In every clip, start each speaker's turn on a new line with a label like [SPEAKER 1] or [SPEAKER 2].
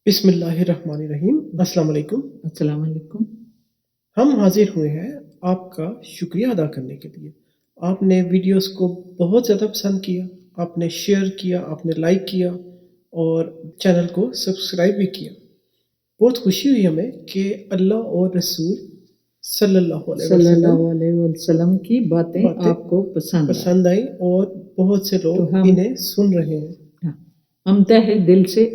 [SPEAKER 1] بسم اللہ الرحمن الرحیم۔ السلام علیکم۔
[SPEAKER 2] السلام علیکم۔
[SPEAKER 1] ہم حاضر ہوئے ہیں آپ کا شکریہ ادا کرنے کے لیے۔ آپ نے ویڈیوز کو بہت زیادہ پسند کیا، آپ نے شیئر کیا، آپ نے لائک کیا اور چینل کو سبسکرائب بھی کیا۔ بہت خوشی ہوئی ہمیں کہ اللہ اور رسول صلی اللہ
[SPEAKER 2] علیہ وسلم کی باتیں آپ کو
[SPEAKER 1] پسند آئیں اور بہت سے لوگ انہیں سن رہے ہیں۔
[SPEAKER 2] ہم تہہ دل سے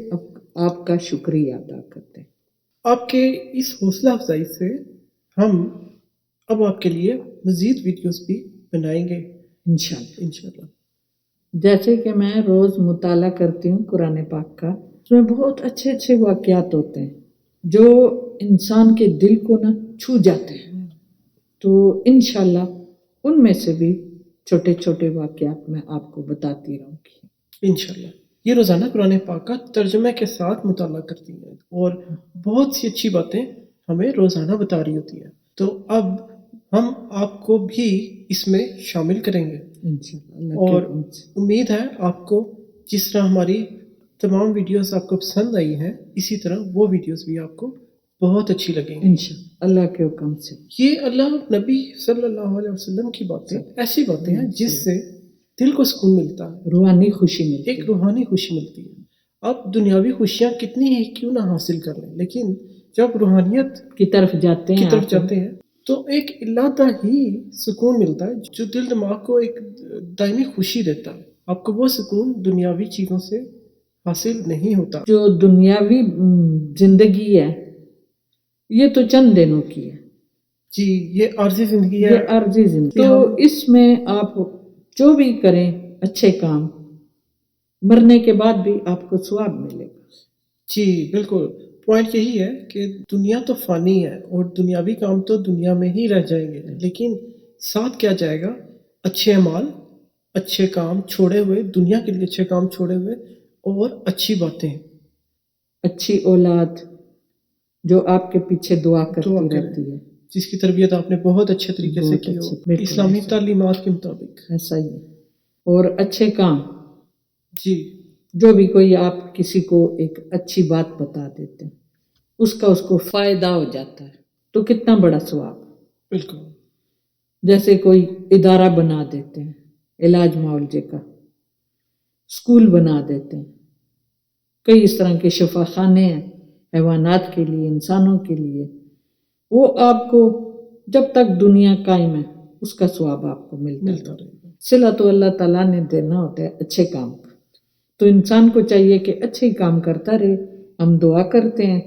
[SPEAKER 2] آپ کا شکریہ ادا کرتے ہیں۔
[SPEAKER 1] آپ کے اس حوصلہ افزائی سے ہم اب آپ کے لیے مزید ویڈیوز بھی بنائیں گے انشاءاللہ۔
[SPEAKER 2] جیسے کہ میں روز مطالعہ کرتی ہوں قرآن پاک کا، اس میں بہت اچھے اچھے واقعات ہوتے ہیں جو انسان کے دل کو چھو جاتے ہیں، تو انشاءاللہ ان میں سے بھی چھوٹے چھوٹے واقعات میں آپ کو بتاتی رہوں گی
[SPEAKER 1] انشاءاللہ۔ یہ روزانہ قرآن پاک کا ترجمے کے ساتھ مطالعہ کرتی ہیں اور بہت سی اچھی باتیں ہمیں روزانہ بتا رہی ہوتی ہیں، تو اب ہم آپ کو بھی اس میں شامل کریں گے اور امید ہے آپ کو جس طرح ہماری تمام ویڈیوز آپ کو پسند آئی ہیں، اسی طرح وہ ویڈیوز بھی آپ کو بہت اچھی لگیں گی
[SPEAKER 2] انشاءاللہ اللہ کے حکم سے۔
[SPEAKER 1] یہ اللہ نبی صلی اللہ علیہ وسلم کی باتیں ایسی باتیں ہیں جس سے دل کو سکون ملتا ہے،
[SPEAKER 2] روحانی خوشی ملتی ہے،
[SPEAKER 1] ایک روحانی خوشی ملتی ہے۔ اب دنیاوی خوشیاں کتنی ہی کیوں نہ حاصل کر لیں، لیکن جب روحانیت
[SPEAKER 2] کی طرف جاتے
[SPEAKER 1] ہیں تو ایک علیحدہ ہی سکون ملتا ہے جو دل دماغ کو ایک دائمی خوشی دیتا ہے۔ آپ کو وہ سکون دنیاوی چیزوں سے حاصل نہیں ہوتا۔
[SPEAKER 2] جو دنیاوی زندگی ہے یہ تو چند دنوں کی ہے
[SPEAKER 1] جی، یہ عارضی زندگی ہے،
[SPEAKER 2] یہ عارضی زندگی، تو اس میں آپ جو بھی کریں اچھے کام، مرنے کے بعد بھی آپ کو ثواب ملے گا۔
[SPEAKER 1] جی بالکل، پوائنٹ یہی ہے کہ دنیا تو فانی ہے اور دنیاوی کام تو دنیا میں ہی رہ جائیں گے، لیکن ساتھ کیا جائے گا؟ اچھے اعمال، اچھے کام چھوڑے ہوئے، دنیا کے لیے اچھے کام چھوڑے ہوئے اور اچھی باتیں،
[SPEAKER 2] اچھی اولاد جو آپ کے پیچھے دعا کرتی رہتی ہے،
[SPEAKER 1] جس کی تربیت آپ نے بہت اچھے طریقے سے کی ہو اسلامی تعلیمات کے مطابق،
[SPEAKER 2] ایسا ہی ہے۔ اور اچھے کام،
[SPEAKER 1] جی
[SPEAKER 2] جو بھی کوئی آپ کسی کو ایک اچھی بات بتا دیتے ہیں، اس کو فائدہ ہو جاتا ہے، تو کتنا بڑا ثواب۔
[SPEAKER 1] بالکل،
[SPEAKER 2] جیسے کوئی ادارہ بنا دیتے ہیں علاج معالجے کا، اسکول بنا دیتے ہیں، کئی اس طرح کے شفا خانے ہیں حیوانات کے لیے، انسانوں کے لیے، وہ آپ کو جب تک دنیا قائم ہے اس کا ثواب آپ کو ملتا رہے گا۔ صلہ تو اللہ تعالیٰ نے دینا ہوتا ہے اچھے کام کا، تو انسان کو چاہیے کہ اچھے کام کرتا رہے۔ ہم دعا کرتے ہیں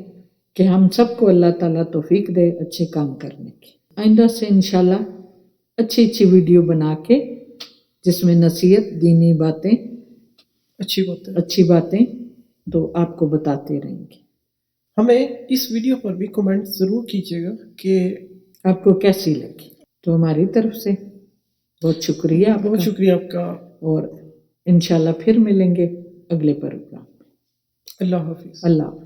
[SPEAKER 2] کہ ہم سب کو اللہ تعالیٰ توفیق دے اچھے کام کرنے کی۔ آئندہ سے انشاءاللہ اچھی ویڈیو بنا کے جس میں نصیحت، دینی باتیں، اچھی باتیں تو آپ کو بتاتے رہیں گے۔
[SPEAKER 1] ہمیں اس ویڈیو پر بھی کمنٹ ضرور کیجیے گا کہ
[SPEAKER 2] آپ کو کیسی لگی، تو ہماری طرف سے بہت شکریہ آپ کا، اور انشاءاللہ پھر ملیں گے اگلے پروگرام۔
[SPEAKER 1] اللہ حافظ۔
[SPEAKER 2] اللہ حافظ۔